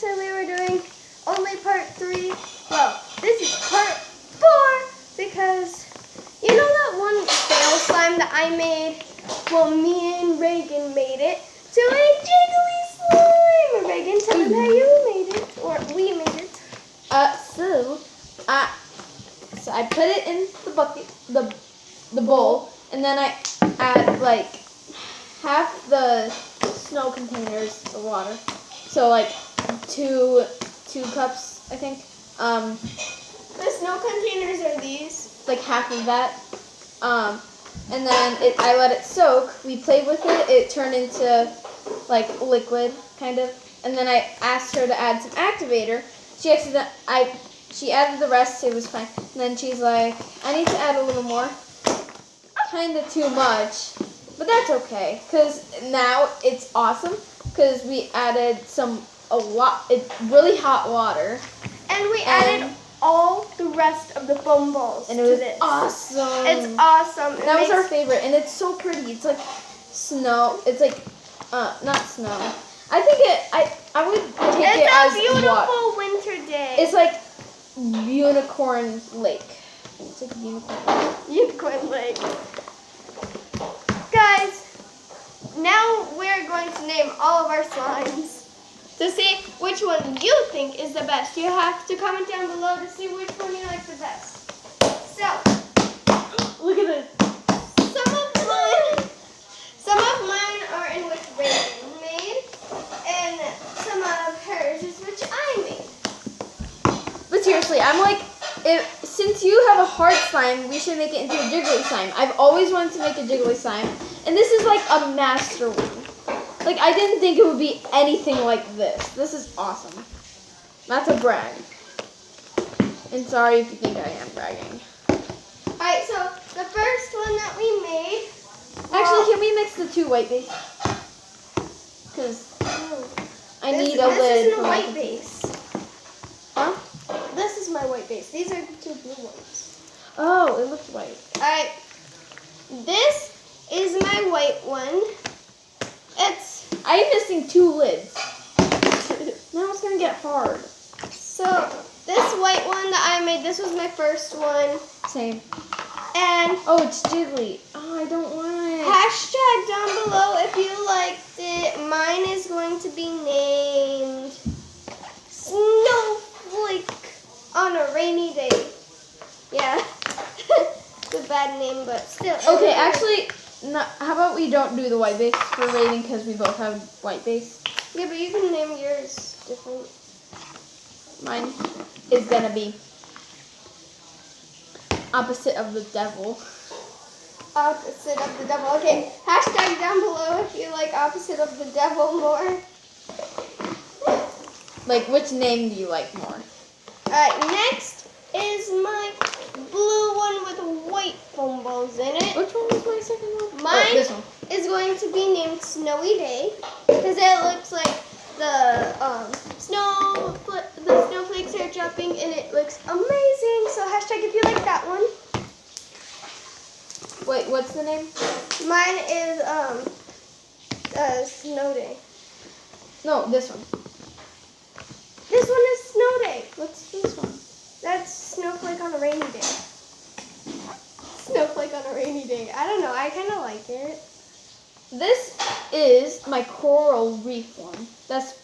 said we were doing only part 3. Well, this is part 4 because you know that one fail slime that I made? Well, me and Reagan made it to a jiggly slime. Reagan, tell them how you made it, or we made it. So I put it in the bucket, the bowl, and then I add like half the snow containers of water. So like two cups, I think. The snow containers are these. Like half of that. And then I let it soak. We played with it. It turned into like liquid, kind of. And then I asked her to add some activator. She added the rest. It was fine. And then she's like, I need to add a little more. Kind of too much, but that's okay. Cause now it's awesome. Cause we added really hot water. And we added all the rest of the foam balls and it was to this. awesome. It's awesome. That was our favorite, and it's so pretty. It's like snow. It's like not snow. I think I would take it as It's a beautiful winter day. It's like Unicorn Lake. It's like Unicorn Lake. Guys, now we're going to name all of our slimes. To see which one you think is the best, you have to comment down below to see which one you like the best. So, look at this. Some of mine are in which Reagan made, and some of hers is which I made. But seriously, I'm like, since you have a hard slime, we should make it into a jiggly slime. I've always wanted to make a jiggly slime, and this is like a master one. Like, I didn't think it would be anything like this. This is awesome. Not to brag. And sorry if you think I am bragging. Alright, so the first one that we made... Actually, can we mix the two white base? Because I need a lid. This isn't a white base. Huh? This is my white base. These are the two blue ones. Oh, it looks white. Alright, this is my white one. I'm missing 2 lids. Now it's going to get hard. So, this white one that I made, this was my first one. Same. And... oh, it's jiggly. Oh, I don't want it. Hashtag down below if you liked it. Mine is going to be named Snowflake on a Rainy Day. Yeah. It's a bad name, but still. Okay, actually... no, how about we don't do the white base for rating because we both have white base? Yeah, but you can name yours different. Mine is going to be opposite of the devil. Opposite of the devil. Okay, hashtag down below if you like opposite of the devil more. Like, which name do you like more? Alright, next is my blue one with white foam balls in it. Which one was my second one? Mine this one. is going to be named Snowy Day because it looks like the snowflakes are dropping and it looks amazing. So hashtag if you like that one. Wait, what's the name? Mine is Snow Day. No, this one. This one is Snow Day. What's this one? That's Snowflake on a Rainy Day. Snowflake on a Rainy Day. I don't know. I kind of like it. This is my coral reef one. That's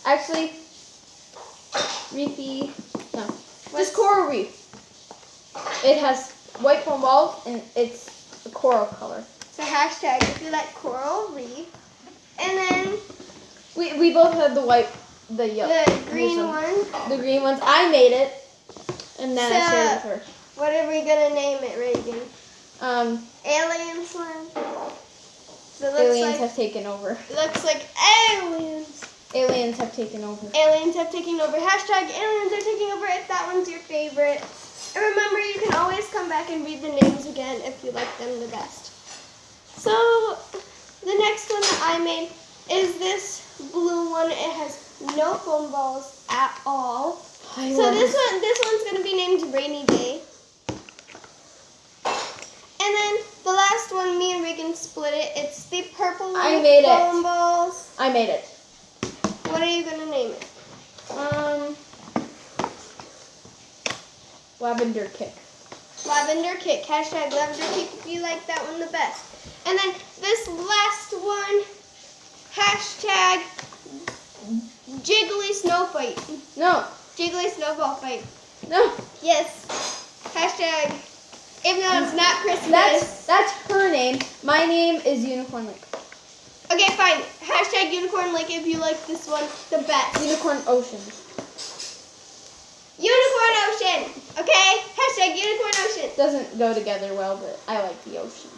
actually reefy. No, just coral reef. It has white foam balls and it's a coral color. So hashtag if you like coral reef. And then we both had the white, the yellow, the green one. The green ones. I made it, and then I shared it with her. What are we gonna name it, Reagan? Alien slime. So it looks aliens like, have taken over. It looks like aliens. Aliens have taken over. Aliens have taken over. Hashtag aliens are taking over if that one's your favorite. And remember, you can always come back and read the names again if you like them the best. So the next one that I made is this blue one. It has no foam balls at all. So this one's gonna be named Rainy Day. And then the last one, me and Reagan split it. It's the purple one with foam balls. I made it. What are you gonna name it? Lavender kick. Lavender kick. Hashtag lavender kick if you like that one the best. And then this last one, hashtag jiggly snow fight. No. Jiggly snowball fight. No. Yes. Hashtag, even though it's not Christmas. That's her name. My name is Unicorn Lake. Okay, fine. Hashtag Unicorn Lake if you like this one the best. Unicorn Ocean. Unicorn Ocean. Okay? Hashtag Unicorn Ocean. Doesn't go together well, but I like the ocean.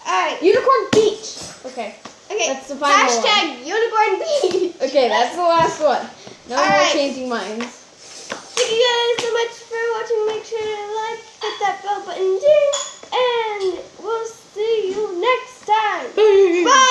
Alright. Unicorn Beach. Okay. Okay. That's the final hashtag Unicorn Beach. Okay, that's the last one. No more Alright. changing minds. Thank you guys so much for watching. Make sure to like, hit that bell button, ding, and we'll see you next time. Bye.